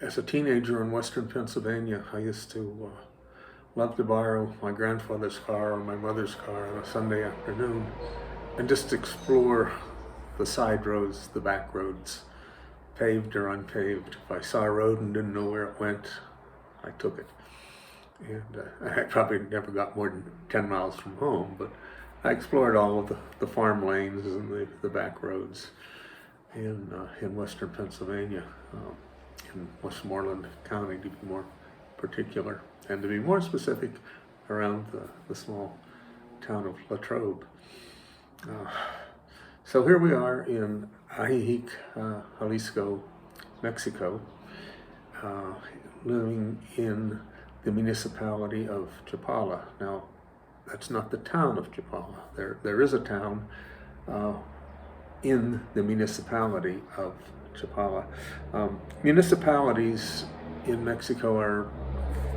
As a teenager in western Pennsylvania, I used to love to borrow my grandfather's car or my mother's car on a Sunday afternoon and just explore the side roads, the back roads, paved or unpaved. If I saw a road and didn't know where it went, I took it. And I probably never got more than 10 miles from home, but I explored all of the farm lanes and the back roads in western Pennsylvania, in Westmoreland County to be more particular, and to be more specific, around the small town of Latrobe. So here we are in Ajijic, Jalisco, Mexico, living in the municipality of Chapala. Now, that's not the town of Chapala. There is a town in the municipality of Chapala. Municipalities in Mexico are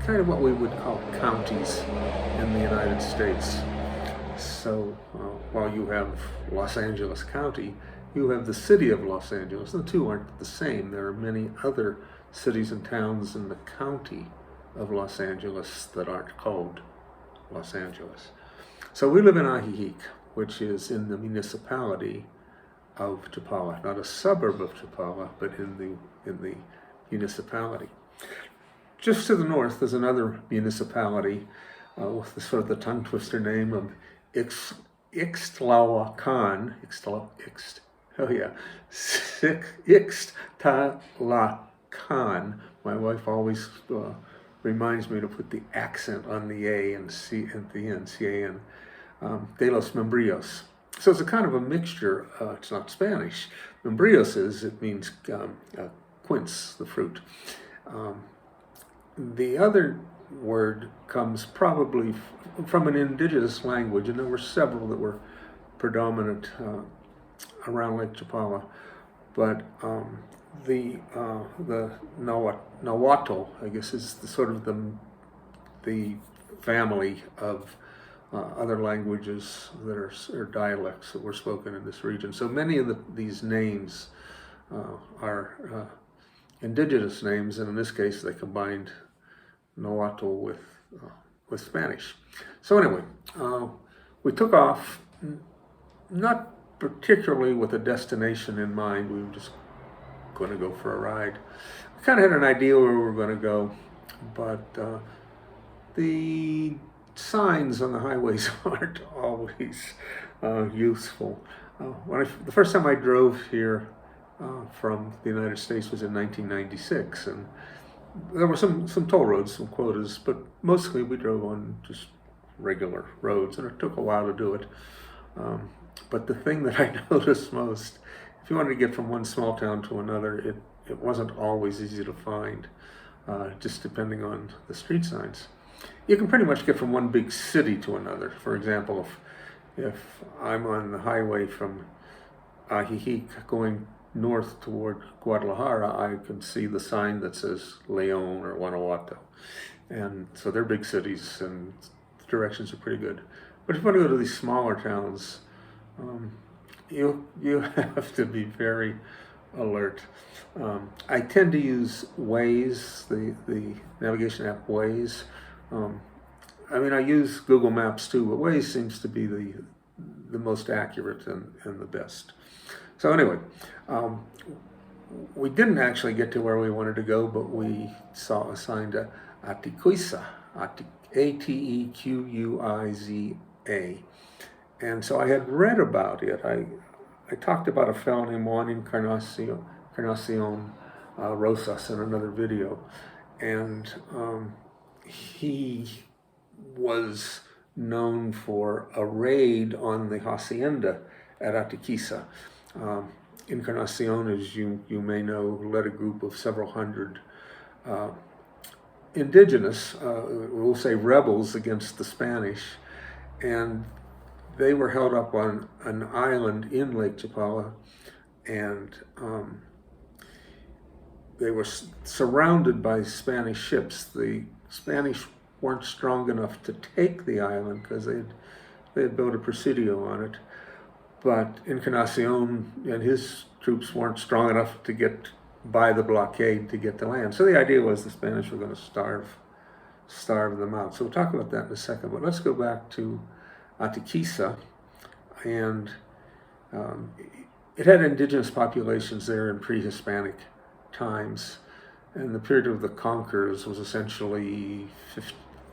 kind of what we would call counties in the United States. So while you have Los Angeles County, you have the city of Los Angeles. The two aren't the same. There are many other cities and towns in the county of Los Angeles that aren't called Los Angeles. So we live in Ajijic, which is in the municipality of Chapala, not a suburb of Chapala, but in the municipality. Just to the north, there's another municipality with the sort of the tongue twister name of Ixtlahuacan. Ixtlahuacan. My wife always reminds me to put the accent on the A and C at the end, C-A-N, de los Membrillos. So it's a kind of a mixture. It's not Spanish. Membrillos it means quince, the fruit. The other word comes probably from an indigenous language, and there were several that were predominant around Lake Chapala. But the Nahuatl, I guess, is the sort of the family of other languages that are dialects that were spoken in this region. So many of these names are indigenous names, and in this case, they combined Nahuatl with Spanish. So anyway, we took off, not particularly with a destination in mind. We were just going to go for a ride. We kind of had an idea where we were going to go, but the signs on the highways aren't always useful. The first time I drove here from the United States was in 1996, and there were some toll roads, some quotas, but mostly we drove on just regular roads, and it took a while to do it. But the thing that I noticed most, if you wanted to get from one small town to another, it wasn't always easy to find, just depending on the street signs. You can pretty much get from one big city to another. For example, if I'm on the highway from Ajijic going north toward Guadalajara, I can see the sign that says León or Guanajuato. And so they're big cities and the directions are pretty good. But if you want to go to these smaller towns, you have to be very alert. I tend to use Waze, the navigation app Waze. I mean, I use Google Maps too, but Waze seems to be the most accurate and the best. So anyway, we didn't actually get to where we wanted to go, but we saw a sign to Atequiza, Atequiza. And so I had read about it. I talked about a fellow named Juan Encarnacion Rosas in another video, and he was known for a raid on the hacienda at Atequiza. Encarnacion, as you may know, led a group of several hundred indigenous, we'll say rebels, against the Spanish, and they were held up on an island in Lake Chapala, and they were surrounded by Spanish ships. The Spanish weren't strong enough to take the island because they had built a presidio on it. But Encarnacion and his troops weren't strong enough to get by the blockade to get to land. So the idea was the Spanish were going to starve them out. So we'll talk about that in a second. But let's go back to Atequiza, and it had indigenous populations there in pre-Hispanic times, and the period of the conquerors was essentially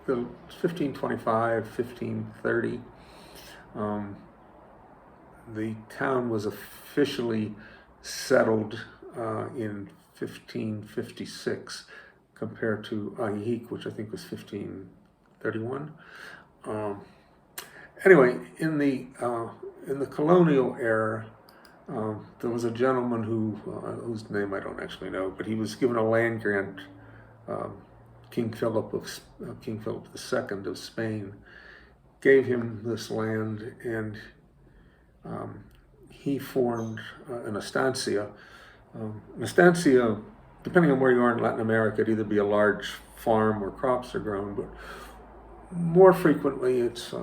1525, 1530. The town was officially settled in 1556 compared to Ajijic, which I think was 1531. Anyway, in the colonial era, there was a gentleman whose name I don't actually know, but he was given a land grant. King Philip II of Spain gave him this land, and he formed an estancia. An estancia, depending on where you are in Latin America, it'd either be a large farm where crops are grown, but more frequently it's a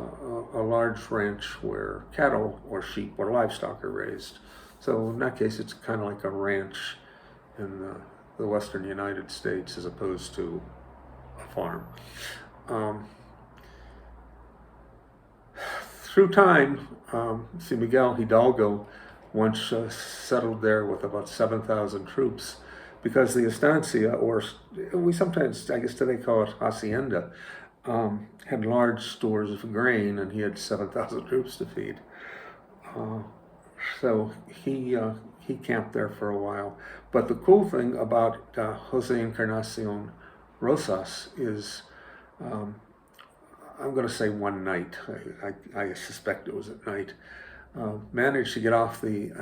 large ranch where cattle or sheep or livestock are raised. So in that case, it's kind of like a ranch in the western United States as opposed to a farm. Through time, Miguel Hidalgo once settled there with about 7,000 troops, because the estancia, or we sometimes, I guess today call it hacienda, had large stores of grain, and he had 7,000 troops to feed. So he camped there for a while. But the cool thing about Jose Encarnacion Rosas is, I'm going to say one night, I suspect it was at night, managed to get off the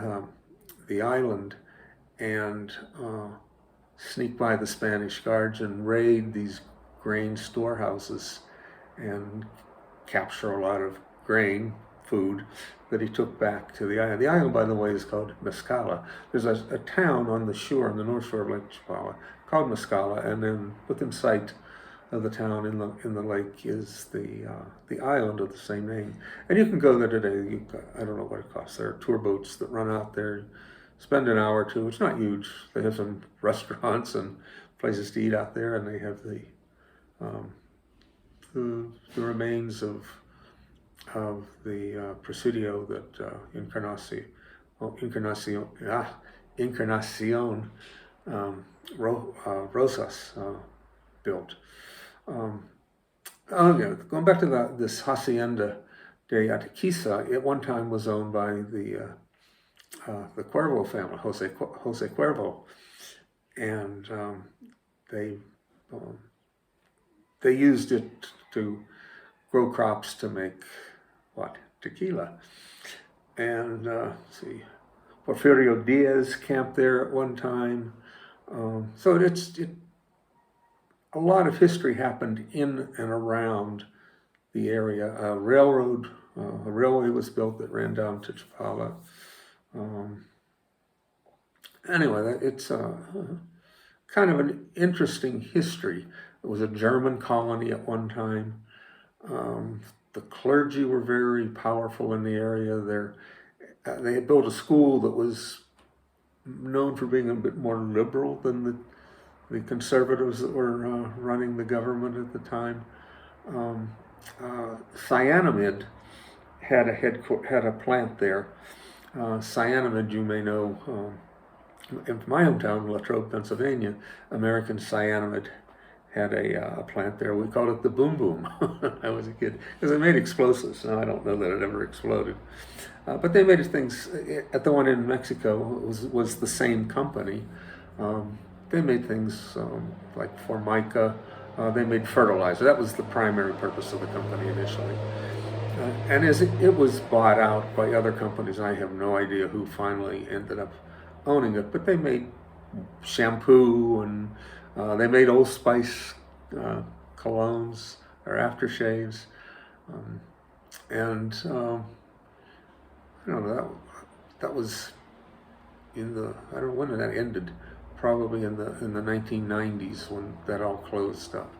island and sneak by the Spanish guards and raid these grain storehouses and capture a lot of grain, food, that he took back to the island. The island, by the way, is called Mescala. There's a town on the shore, on the north shore of Lake Chapala, called Mescala, and then within sight of the town in the lake is the island of the same name. And you can go there today. I don't know what it costs. There are tour boats that run out there. Spend an hour or two. It's not huge. They have some restaurants and places to eat out there, and they have the remains of the presidio that Encarnacion Rosas built. Going back to this Hacienda de Atequiza, at one time was owned by the Cuervo family, Jose Cuervo, and they used it to grow crops to make tequila. And see, Porfirio Diaz camped there at one time. So a lot of history happened in and around the area. A railway was built that ran down to Chapala. Anyway, it's kind of an interesting history. It was a German colony at one time. The clergy were very powerful in the area. They had built a school that was known for being a bit more liberal than the conservatives that were running the government at the time. Cyanamid had a plant there. Cyanamid, you may know, in my hometown, Latrobe, Pennsylvania, American Cyanamid had a plant there. We called it the Boom Boom when I was a kid, because they made explosives. Now, I don't know that it ever exploded. But they made things, at the one in Mexico was the same company. They made things like Formica. They made fertilizer. That was the primary purpose of the company initially. And as it was bought out by other companies, I have no idea who finally ended up owning it, but they made shampoo, and they made Old Spice colognes or aftershaves. And I don't know, that was in I don't know when that ended. Probably in the 1990s when that all closed up.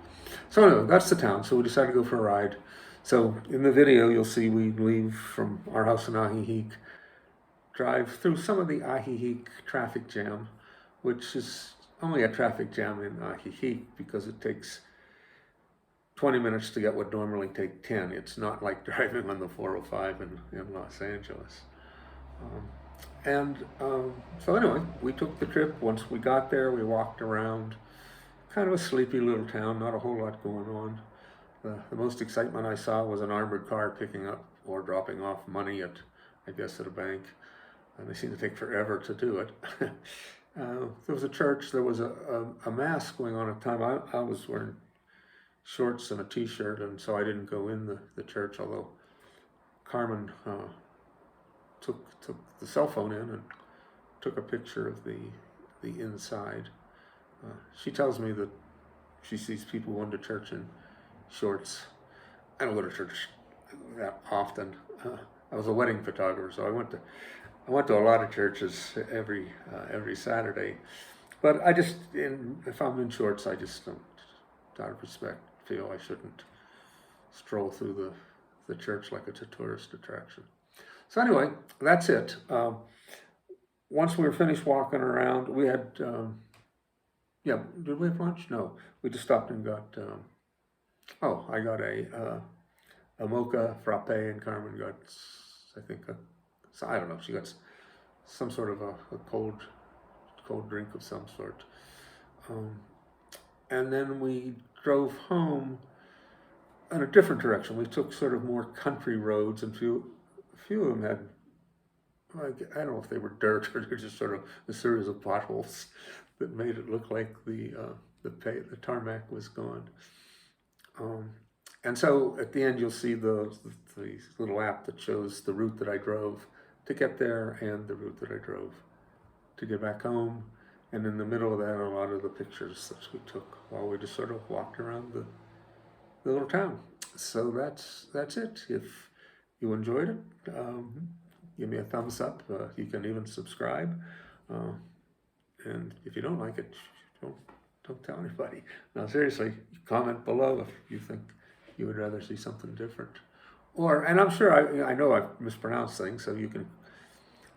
So anyway, that's the town. So we decided to go for a ride. So in the video, you'll see we leave from our house in Ajijic, drive through some of the Ajijic traffic jam, which is only a traffic jam in Ajijic because it takes 20 minutes to get what normally take 10. It's not like driving on the 405 in Los Angeles. So anyway, we took the trip. Once we got there, we walked around. Kind of a sleepy little town, not a whole lot going on. The most excitement I saw was an armored car picking up or dropping off money at, I guess, at a bank. And they seem to take forever to do it. There was a church. There was a mass going on at the time. I was wearing shorts and a t-shirt, and so I didn't go in the church, although Carmen took the cell phone in and took a picture of the inside. She tells me that she sees people going to church in shorts. I don't go to church that often. I was a wedding photographer, so I went to a lot of churches every Saturday. But if I'm in shorts, I just don't, out of respect, feel I shouldn't stroll through the church like it's a tourist attraction. So anyway, that's it. Once we were finished walking around, we had, did we have lunch? No, we just stopped and got, I got a mocha frappe, and Carmen got, I think, I don't know, she got some sort of a cold drink of some sort. And then we drove home in a different direction. We took sort of more country roads, and a few of them had, I don't know if they were dirt or they're just sort of a series of potholes that made it look like the tarmac was gone. And so at the end, you'll see the little app that shows the route that I drove to get there and the route that I drove to get back home. And in the middle of that are a lot of the pictures that we took while we just sort of walked around the little town. So that's it. If you enjoyed it, give me a thumbs up. You can even subscribe. And if you don't like it, don't tell anybody. Now seriously, comment below if you think you would rather see something different. And I'm sure I know I've mispronounced things, so you can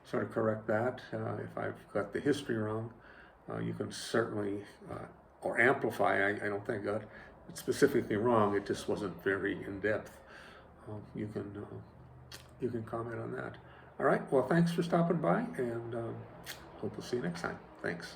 sort of correct that. If I've got the history wrong, you can certainly, or amplify. I don't think I got it specifically wrong. It just wasn't very in-depth. You can comment on that. All right, well, thanks for stopping by, and hope we'll see you next time. Thanks.